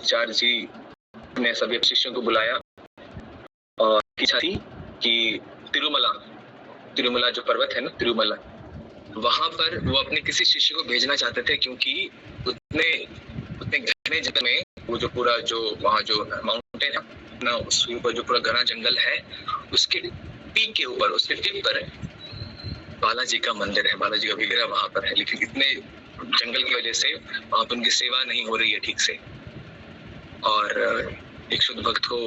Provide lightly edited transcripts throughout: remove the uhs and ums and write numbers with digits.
आचार्य जी ने सभी शिष्यों को बुलाया और इच्छा थी कि तिरुमला जो पर्वत है ना, तिरुमला, वहां पर वो अपने किसी शिष्य को भेजना चाहते थे, क्योंकि उतने घने जंगल में वो जो पूरा जो वहाँ जो माउंटेन है ना, उसके ऊपर जो पूरा घना जंगल है, उसके पीक के ऊपर, उसके टिप पर बालाजी का मंदिर है, बालाजी का विग्रह वहां पर है। लेकिन इतने जंगल की वजह से वहां पर उनकी सेवा नहीं हो रही है ठीक से, और एक शुद्ध भक्त को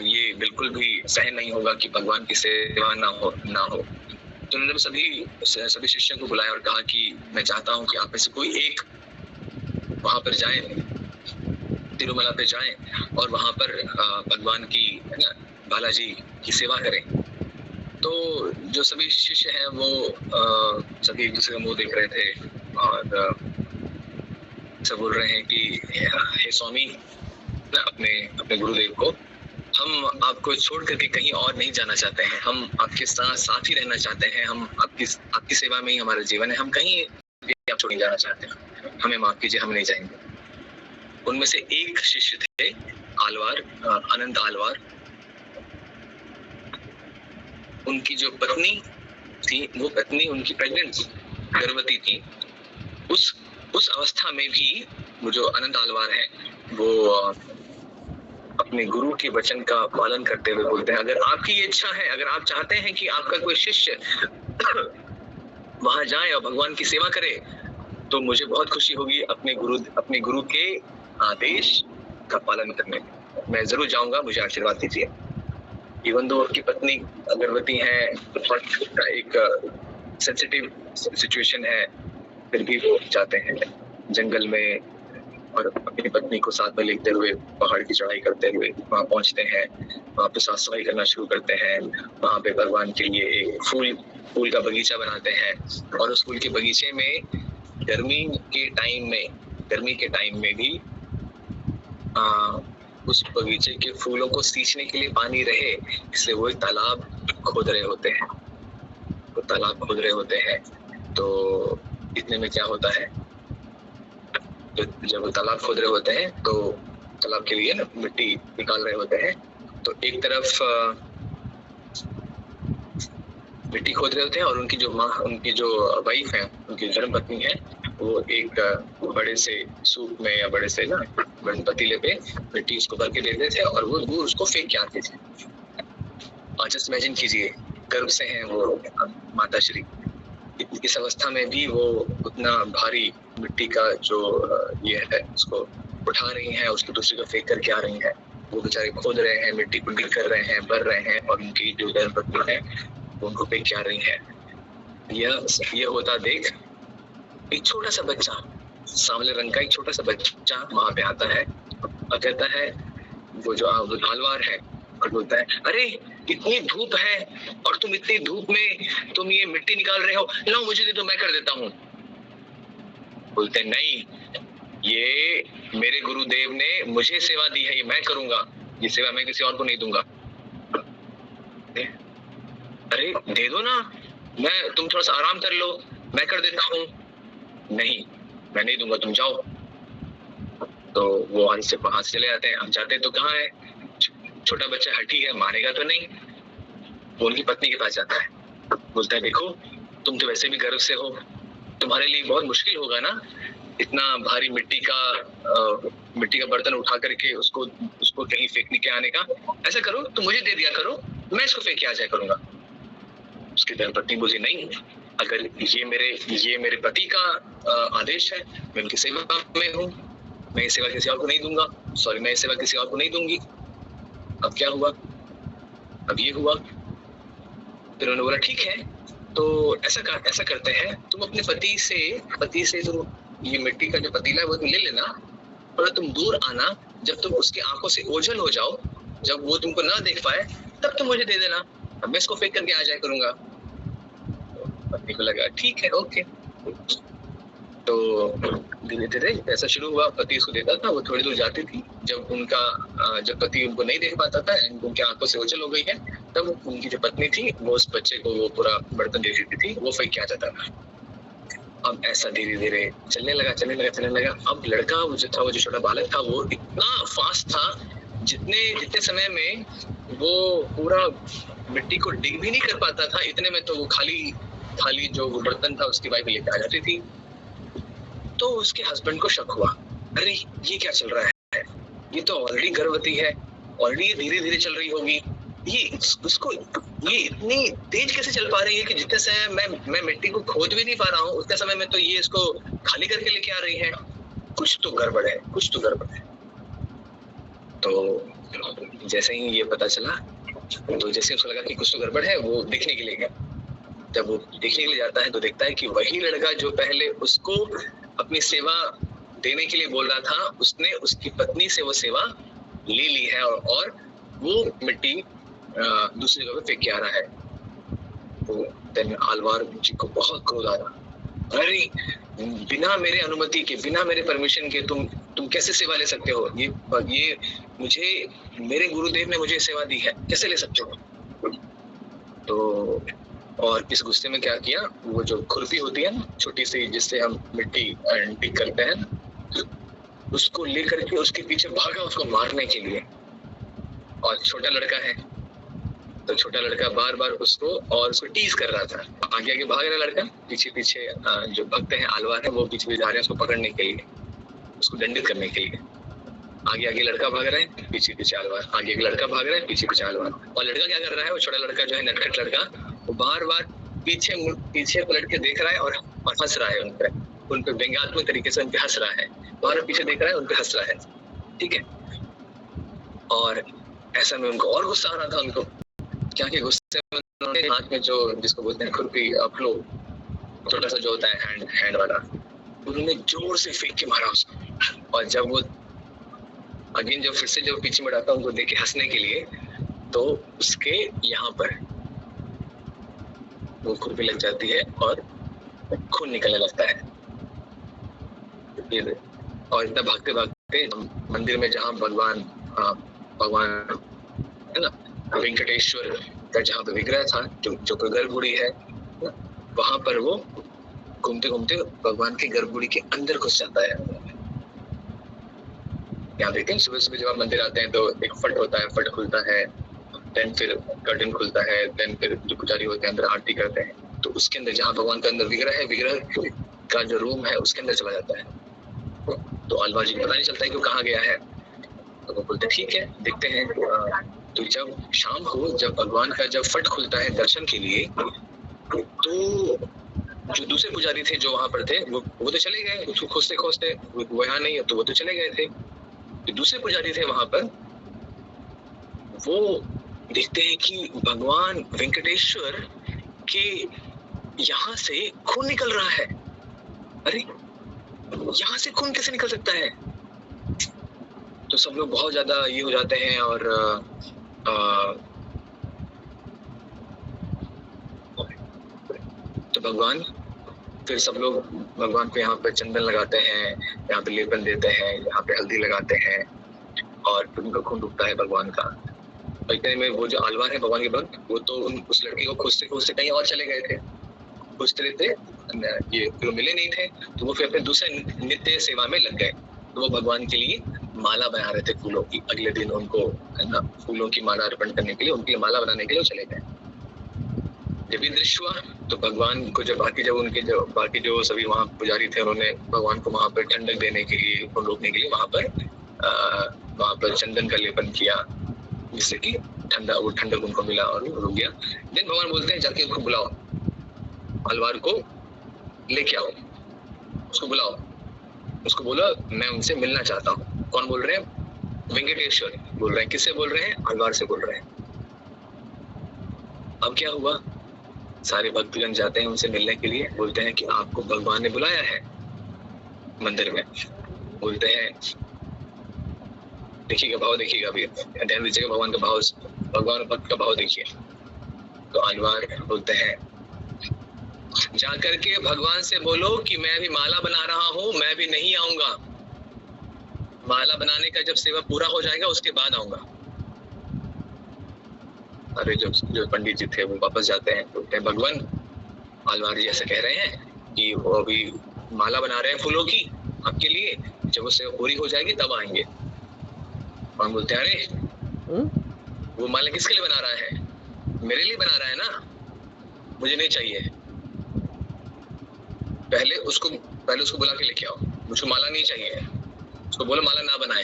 ये बिल्कुल भी सहन नहीं होगा कि भगवान की सेवा ना हो। तो उन्होंने सभी शिष्यों को बुलाया और कहा कि मैं चाहता हूँ कि आप में से कोई एक वहां पर जाए, तिरुमला पे जाए और वहां पर भगवान की, है ना, बालाजी की सेवा करें। तो जो सभी शिष्य हैं वो सभी एक दूसरे का मुंह देख रहे थे और सब बोल रहे हैं कि हे स्वामी, अपने गुरुदेव को, हम आपको छोड़ करके कहीं और नहीं जाना चाहते हैं, हम आपके साथ ही रहना चाहते हैं, हम आपकी सेवा में ही हमारा जीवन है, हम कहीं आप छोड़ नहीं जाना चाहते हैं, हमें माफ कीजिए, हम नहीं जाएंगे। उनमें से एक शिष्य थे आलवार, अनंत आलवार। उनकी जो पत्नी थी, वो पत्नी उनकी प्रेग्नेंट, गर्भवती थी। उस अवस्था में भी वो जो अनंत आलवार है, वो अपने गुरु के वचन का पालन करते हुए बोलते हैं, अगर आपकी इच्छा है, अगर आप चाहते हैं कि आपका कोई शिष्य वहां जाए और भगवान की सेवा करे, तो मुझे बहुत खुशी होगी अपने गुरु के आदेश का पालन करने में। मैं जरूर जाऊंगा, मुझे आशीर्वाद दीजिए। इवन दो आपकी पत्नी गर्भवती है, एक सेंसिटिव सिचुएशन है, फिर भी वो जाते हैं जंगल में और अपनी पत्नी को साथ में लेते हुए पहाड़ की चढ़ाई करते हुए वहां पहुंचते हैं। वहां पे साफ सफाई करना शुरू करते हैं, वहां पे भगवान के लिए एक फूल का बगीचा बनाते हैं, और उस फूल के बगीचे में गर्मी के टाइम में भी उस बगीचे के फूलों को सींचने के लिए पानी रहे, इसलिए वो एक तालाब खोद रहे होते हैं। तो इतने में क्या होता है, तो जब वो तालाब खोद रहे होते हैं तो तालाब के लिए ना मिट्टी निकाल रहे होते हैं, तो एक तरफ मिट्टी खोद रहे होते हैं और उनकी जो वाइफ है, उनकी धर्मपत्नी है, वो एक बड़े से सूप में या बड़े से ना बड़े पतीले पे मिट्टी उसको भर के देते थे और वो उसको फेंक के आते थे। जस्ट इमेजिन कीजिए, गर्भ से हैं वो माता श्री, इस अवस्था में भी वो उतना भारी मिट्टी का जो ये है उसको उठा रही हैं, उसको दूसरी को फेंक करके आ रही हैं। वो बेचारे खोद रहे हैं, मिट्टी को गिर कर रहे हैं, भर रहे हैं, और उनकी जो धर्मपत्नी है वो उनको फेंक के आ रही है। यह होता देख एक छोटा सा बच्चा, सांवले रंग का एक छोटा सा बच्चा वहां पे आता है और कहता है, वो जो आलवार है, और बोलता है, अरे इतनी धूप है और तुम इतनी धूप में तुम ये मिट्टी निकाल रहे हो, लो मुझे दे दो, मैं कर देता हूँ। बोलते हैं, नहीं, ये मेरे गुरुदेव ने मुझे सेवा दी है, ये मैं करूंगा, ये सेवा मैं किसी और को नहीं दूंगा। अरे दे दो ना, तुम थोड़ा सा आराम कर लो, मैं कर देता हूँ। नहीं, मैं नहीं दूंगा, तुम जाओ। तो वो हाथ से चले जाते हैं। हम जाते तो कहाँ है, छोटा बच्चा हठी है, मानेगा तो नहीं। वो उनकी पत्नी के पास जाता है, बोलता है, देखो तुम तो वैसे भी गर्व से हो, तुम्हारे लिए बहुत मुश्किल होगा ना इतना भारी मिट्टी का बर्तन उठा करके उसको कहीं फेंकने के आने का। ऐसा करो, तुम मुझे दे दिया करो, मैं इसको फेंक के आ जाया करूंगा। उसकी धर्मपत्नी बोली, नहीं, अगर ये मेरे पति का आदेश है, मैं उनकी सेवा में हूँ, मैं ये सेवा किसी और को नहीं दूंगा, मैं ये सेवा किसी और को नहीं दूंगी। अब क्या हुआ, अब ये हुआ। फिर उन्होंने बोला, ठीक है, तो ऐसा करते हैं, तुम अपने पति से तुम ये मिट्टी का जो पतीला है वो तुम ले लेना, और तुम दूर आना, जब तुम उसकी आंखों से ओझल हो जाओ, जब वो तुमको ना देख पाए, तब तुम मुझे दे देना, अब मैं इसको फेंक करके आ जाया करूंगा। पत्नी को लगा, ठीक है, ओके। तो धीरे धीरे ऐसा शुरू हुआ, पति उसको देता था, वो थोड़ी दूर जाती थी, जब पति उनको नहीं देख पाता था, उनकी आंखों से ओझल हो गई है, तब उनकी जो पत्नी थी वो उस बच्चे को वो पूरा बर्तन दे देती थी, वो फेंक के आ जाता था। अब ऐसा धीरे धीरे चलने लगा। अब लड़का वो जो था, वो जो छोटा बालक था, वो इतना फास्ट था, जितने जितने समय में वो पूरा मिट्टी को डिग भी नहीं कर पाता था, इतने में तो वो खाली खाली जो वो बर्तन था उसकी वाइफ लेके आ जाती थी। तो उसके हस्बैंड को शक हुआ, अरे ये क्या चल रहा है, ये तो ऑलरेडी गर्भवती है, ऑलरेडी ये धीरे धीरे चल रही होगी, ये उसको ये इतनी तेज कैसे चल पा रही है कि जितने समय मैं मिट्टी को खोद भी नहीं पा रहा हूँ, उतने समय में तो ये इसको खाली करके लेके आ रही है। कुछ तो गड़बड़ है, कुछ तो गड़बड़ है। तो जैसे ही ये पता चला, तो जैसे उसको लगा कि कुछ तो गड़बड़ है, वो देखने के लिए गया। जब वो देखने के लिए जाता है तो देखता है कि वही लड़का जो पहले उसको अपनी सेवा देने के लिए बोल रहा था, उसने उसकी पत्नी से वो सेवा ले ली है, और वो मिट्टी दूसरी जगह पे फेंक के आ रहा है। तो देन आलवार जी को बहुत क्रोध आ रहा, अरे बिना मेरे अनुमति के, बिना मेरे परमिशन के तुम कैसे सेवा ले सकते हो? ये मुझे, मेरे गुरुदेव ने मुझे सेवा दी है, कैसे ले सकते हो? तो और इस गुस्से में क्या किया, वो जो खुरपी होती है ना छोटी सी, जिससे हम मिट्टी डिग करते हैं, उसको लेकर के उसके पीछे भागा उसको मारने के लिए। और छोटा लड़का है, तो छोटा लड़का बार बार उसको टीज कर रहा था। आगे आगे भाग रहा लड़का, पीछे पीछे जो भक्त हैं, आलवार है, वो पीछे जा रहे हैं उसको पकड़ने के लिए, उसको दंडित करने के लिए। आगे आगे लड़का भाग रहा है, पीछे पीछे आलवार, आगे एक लड़का भाग रहा है, पीछे पीछे आलवार। और लड़का क्या कर रहा है, वो छोटा लड़का जो है, नटखट लड़का, वो बार बार पीछे पलट के देख रहा है और हंस रहा है उन पे व्यंग्यात्मक तरीके से उनपे हंस रहा है, बार पीछे देख रहा है, उनपे हंस रहा है, ठीक है। और ऐसा में उनको और गुस्सा आ रहा था उनको, क्या कि गुस्से में उन्होंने हाथ में जो, जिसको बोलते हैं खुरपी, अपलो छोटा सा जो होता है हैंड वाला, उन्होंने जोर से फेंक के मारा उसको। और जब वो अगेन जब फिर से जब पीछे मुड़ाता उनको देख के हंसने के लिए, तो उसके यहाँ पर वो खुरपी लग जाती है और खून निकलने लगता है। और इतना भागते भागते मंदिर में, जहाँ भगवान है ना, वेंकटेश्वर का जहाँ पे विग्रह था, जो गर्भगुड़ी है, वहां पर वो घूमते घूमते भगवान की गर्भगुड़ी के अंदर घुस जाता है। यहाँ देखते हैं सुबह सुबह जब आप मंदिर आते हैं तो एक फट होता है, फट खुलता है, देन फिर कर्टन खुलता है, देन फिर जो पुजारी होते हैं अंदर आरती करते हैं, तो उसके अंदर जहाँ भगवान का अंदर विग्रह है, विग्रह का जो रूम है उसके अंदर चला जाता है। तो आलवार जी को पता नहीं चलता है कि वो कहाँ गया है। तो वो बोलते ठीक है देखते हैं। तो जब शाम को, जब भगवान का जब फट खुलता है दर्शन के लिए, तो जो दूसरे पुजारी थे जो वहां पर थे, वो तो चले गए, उसको खोजते खोजते वो यहाँ नहीं है, तो वो तो चले गए थे। जो दूसरे पुजारी थे वहां पर, वो देखते हैं कि भगवान वेंकटेश्वर के यहाँ से खून निकल रहा है। अरे यहाँ से खून कैसे निकल सकता है? तो सब लोग बहुत ज्यादा ये हो जाते हैं, और तो भगवान, फिर सब लोग भगवान को यहाँ पे चंदन लगाते हैं, यहाँ पे लेपन देते हैं, यहाँ पे हल्दी लगाते हैं, और उनका खून रुकता है भगवान का। और इतने में वो जो आलवार है भगवान के भक्त, वो तो उस लड़की को खोजते खोजते कहीं और चले गए थे, खोजते रहते, ये फिर मिले नहीं थे, तो वो फिर अपने दूसरे नित्य सेवा में लग गए। तो वो भगवान के लिए माला बना रहे थे फूलों की। अगले दिन उनको, है ना, फूलों की माला अर्पण करने के लिए, उनके लिए माला बनाने के लिए चले गए। जब ये दृश्य हुआ तो भगवान को, जब बाकी जो सभी वहाँ पुजारी थे, उन्होंने भगवान को वहां पर ठंडक देने के लिए, रोकने के लिए वहां पर चंदन का लेपन किया, जिससे कि वो ठंडक उनको मिला और वो रुक गया। देन भगवान बोलते हैं जाके उसको बुलाओ, आलवार को लेके आओ, उसको बुलाओ, उसको बोलो मैं उनसे मिलना चाहता हूँ। कौन बोल रहे हैं? वेंकटेश्वर बोल रहे हैं। किससे बोल रहे हैं? आलवार से बोल रहे हैं। अब क्या हुआ, सारे भक्तगण जाते हैं उनसे मिलने के लिए, बोलते हैं कि आपको भगवान ने बुलाया है मंदिर में। बोलते हैं, देखिएगा भाव, देखिएगा अभी ध्यान दीजिएगा भगवान का भाव, भगवान भक्त का भाव देखिए। तो आलवार बोलते हैं, जाकर के भगवान से बोलो कि मैं अभी माला बना रहा हूँ, मैं भी नहीं आऊंगा, माला बनाने का जब सेवा पूरा हो जाएगा उसके बाद आऊंगा। अरे जो पंडित जी थे वो वापस जाते हैं, बोलते हैं भगवान, आलवार जी ऐसे कह रहे हैं कि वो अभी माला बना रहे हैं फूलों की आपके लिए, जब वो सेवा पूरी हो जाएगी तब आएंगे। भगवान बोलते हैं अरे वो माला किसके लिए बना रहा है? मेरे लिए बना रहा है ना, मुझे नहीं चाहिए। पहले उसको बुला के लेके आओ, मुझको माला नहीं चाहिए। उसको बोलो माला ना बनाए,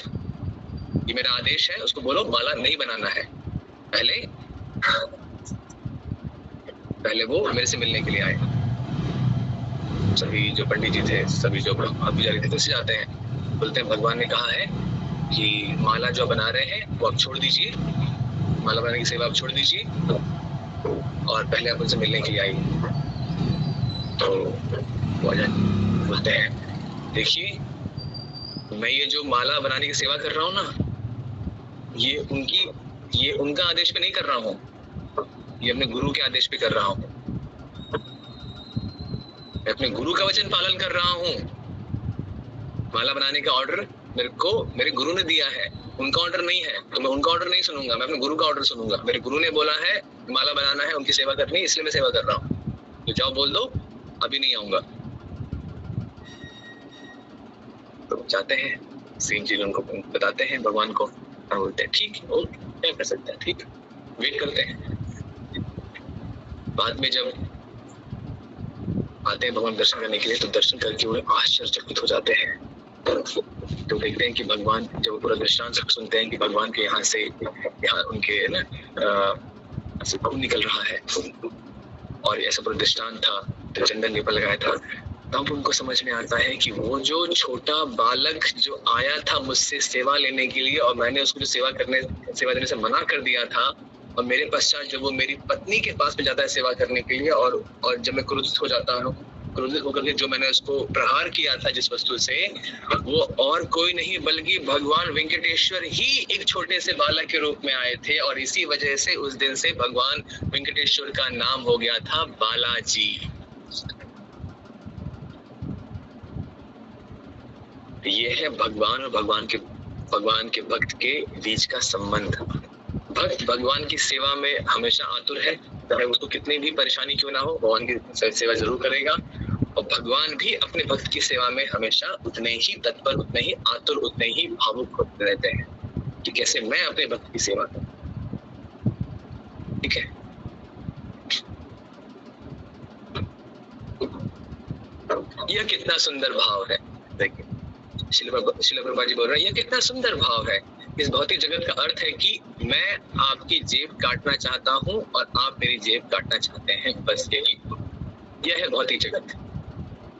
ये मेरा आदेश है। उसको बोलो माला नहीं बनाना है। पहले वो मेरे से मिलने के लिए आए। सभी जो पंडित जी थे, सभी जो पुजारी थे, कैसे जाते हैं, बोलते हैं भगवान ने कहा है कि माला जो बना रहे हैं वो आप छोड़ दीजिए, माला बनाने की सेवा आप छोड़ दीजिए और पहले आप उनसे मिलने के लिए आइए। तो वो बोलते हैं देखिए, मैं ये जो माला बनाने की सेवा कर रहा हूँ ना, ये उनका आदेश पे नहीं कर रहा हूँ, ये अपने गुरु के आदेश पे कर रहा हूँ। मैं अपने गुरु का वचन पालन कर रहा हूँ। माला बनाने का ऑर्डर मेरे गुरु ने दिया है, उनका ऑर्डर नहीं है, तो मैं उनका ऑर्डर नहीं सुनूंगा, मैं अपने गुरु का ऑर्डर सुनूंगा। मेरे गुरु ने बोला है माला बनाना है, उनकी सेवा करनी है, इसलिए मैं सेवा कर रहा हूँ। तो जाओ बोल दो अभी नहीं आऊंगा। तो जाते हैं, सिंह जी उनको बताते हैं भगवान को और बोलते हैं ठीक है, क्या कर सकते हैं, ठीक वेट करते हैं। बाद में जब आते हैं भगवान दर्शन करने के लिए, तो दर्शन करके वो आश्चर्यचकित हो जाते हैं। तो देखते हैं कि भगवान, जब पूरा दृष्टांत सुनते हैं कि भगवान के यहाँ उनके ना खून निकल रहा है और ऐसा पूरा दृष्टांत था, तो चंदन लीपा लगाया था, तब उनको समझ में आता है कि वो जो छोटा बालक जो आया था मुझसे सेवा लेने के लिए और मैंने उसको जो सेवा देने से मना कर दिया था, और मेरे पश्चात जब वो मेरी पत्नी के पास में जाता है सेवा करने के लिए, और जब मैं क्रोधित हो जाता हूँ, क्रोधित होकर के जो मैंने उसको प्रहार किया था जिस वस्तु से, वो और कोई नहीं बल्कि भगवान वेंकटेश्वर ही एक छोटे से बालक के रूप में आए थे। और इसी वजह से उस दिन से भगवान वेंकटेश्वर का नाम हो गया था बालाजी। ये है भगवान और भगवान के भक्त के बीच का संबंध। भक्त भगवान की सेवा में हमेशा आतुर है, चाहे उसको कितनी भी परेशानी क्यों ना हो, भगवान की सेवा जरूर करेगा। और भगवान भी अपने भक्त की सेवा में हमेशा उतने ही तत्पर, उतने ही आतुर, उतने ही भावुक होते रहते हैं कि कैसे मैं अपने भक्त की सेवा करूं। ठीक है, यह कितना सुंदर भाव है। देखिए श्रील प्रभुपाद जी बोल रहे हैं, यह कितना सुंदर भाव है। इस भौतिक जगत का अर्थ है कि मैं आपकी जेब काटना चाहता हूँ और आप मेरी जेब काटना चाहते हैं, बस यही। यह है भौतिक जगत।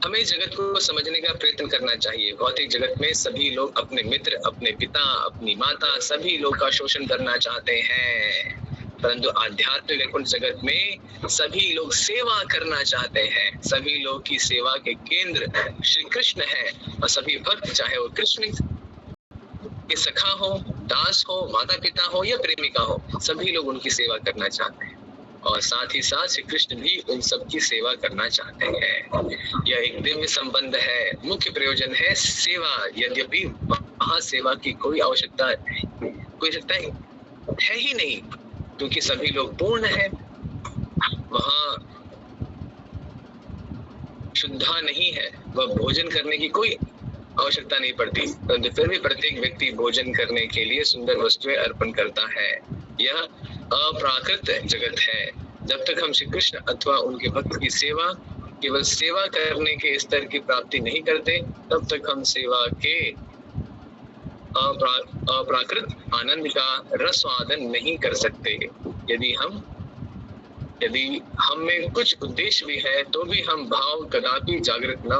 हमें इस जगत को समझने का प्रयत्न करना चाहिए। भौतिक जगत में सभी लोग अपने मित्र, अपने पिता, अपनी माता, सभी लोग का शोषण करना चाहते हैं, परंतु आध्यात्मिक वैकुंठ जगत में सभी लोग सेवा करना चाहते हैं। सभी लोग की सेवा के केंद्र श्री कृष्ण है, और सभी भक्त, चाहे वो कृष्ण के सखा हो, दास हो, माता पिता हो या प्रेमिका हो, सभी लोग उनकी सेवा करना चाहते हैं। और साथ ही साथ श्री कृष्ण भी उन सब की सेवा करना चाहते हैं। यह एक दिव्य संबंध है, मुख्य प्रयोजन है सेवा। यद्यपि वहाँ सेवा की कोई आवश्यकता है ही नहीं, क्योंकि सभी लोग पूर्ण है। वहाँ शुद्धा नहीं है, वह भोजन करने की कोई आवश्यकता नहीं पड़ती, परंतु फिर भी प्रत्येक व्यक्ति भोजन करने के लिए सुंदर वस्तुएं अर्पण करता है। यह अप्राकृत जगत है। जब तक हम श्री कृष्ण अथवा उनके भक्त की सेवा केवल सेवा करने के स्तर की प्राप्ति नहीं करते, तब तक हम सेवा के अप्राकृत आनंद का रसवादन नहीं कर सकते। यदि हम में कुछ उद्देश्य भी है, तो भी हम भाव कदापि जागृत न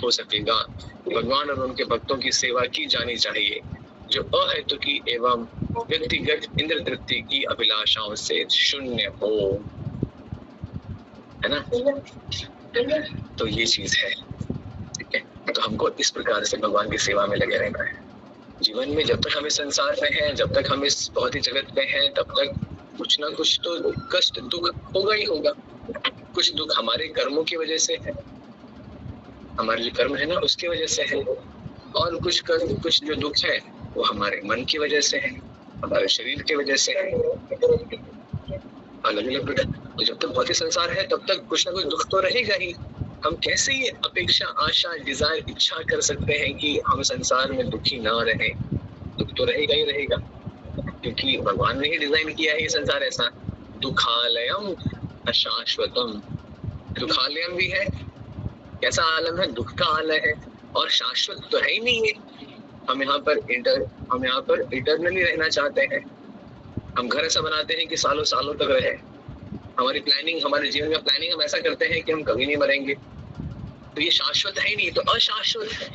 हो सकेगा। भगवान और उनके भक्तों की सेवा की जानी चाहिए, जो अहेतुकी एवं व्यक्तिगत इंद्र तृप्ति की अभिलाषाओं से शून्य हो, है ना। तो ये चीज है, ठीक है। तो हमको इस प्रकार से भगवान की सेवा में लगे रहना है। जीवन में जब तक हम इस संसार में हैं, जब तक हम इस भौतिक जगत में हैं, तब तक कुछ ना कुछ तो कष्ट, दुख होगा ही होगा। कुछ दुख हमारे कर्मों की वजह से है, हमारे जो कर्म है ना उसकी वजह से है, और कुछ जो दुख है वो हमारे मन की वजह से है, हमारे शरीर की वजह से है, अलग अलग। जब तक भौतिक संसार है तब तक कुछ ना कुछ दुख तो रहेगा ही, हम कैसे ये अपेक्षा, आशा, डिजायर, इच्छा कर सकते हैं कि हम संसार में दुखी ना रहें? दुख तो रहेगा ही रहेगा, क्योंकि भगवान ने ही डिजाइन किया है ये संसार ऐसा। दुखालयम अशाश्वतम, दुखालयम भी है, कैसा आलम है? दुख का आलय है, और शाश्वत तो है ही नहीं है। हम यहाँ पर इटरनली रहना चाहते हैं। हम घर ऐसा बनाते हैं कि सालों सालों तक रहे। हमारी प्लानिंग, हमारे जीवन में प्लानिंग हम ऐसा करते हैं कि हम कभी नहीं मरेंगे। तो ये शाश्वत है ही नहीं, तो अशाश्वत है,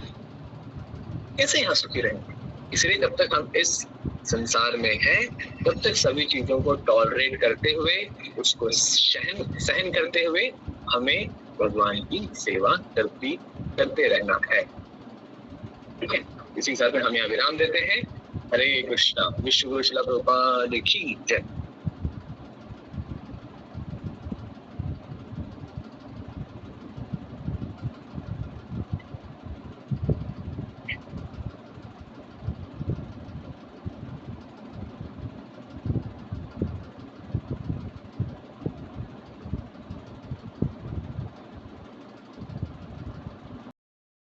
कैसे यहाँ सुखी रहेंगे? इसलिए जब तक हम इस संसार में हैं, तब तक सभी चीजों को टॉलरेट करते हुए, उसको सहन करते हुए हमें भगवान की सेवा करते रहना है। ठीक है, इसी के साथ में हम यहाँ विराम देते हैं। हरे कृष्णा। विश्व गुरु श्रील प्रभुपाद की जय।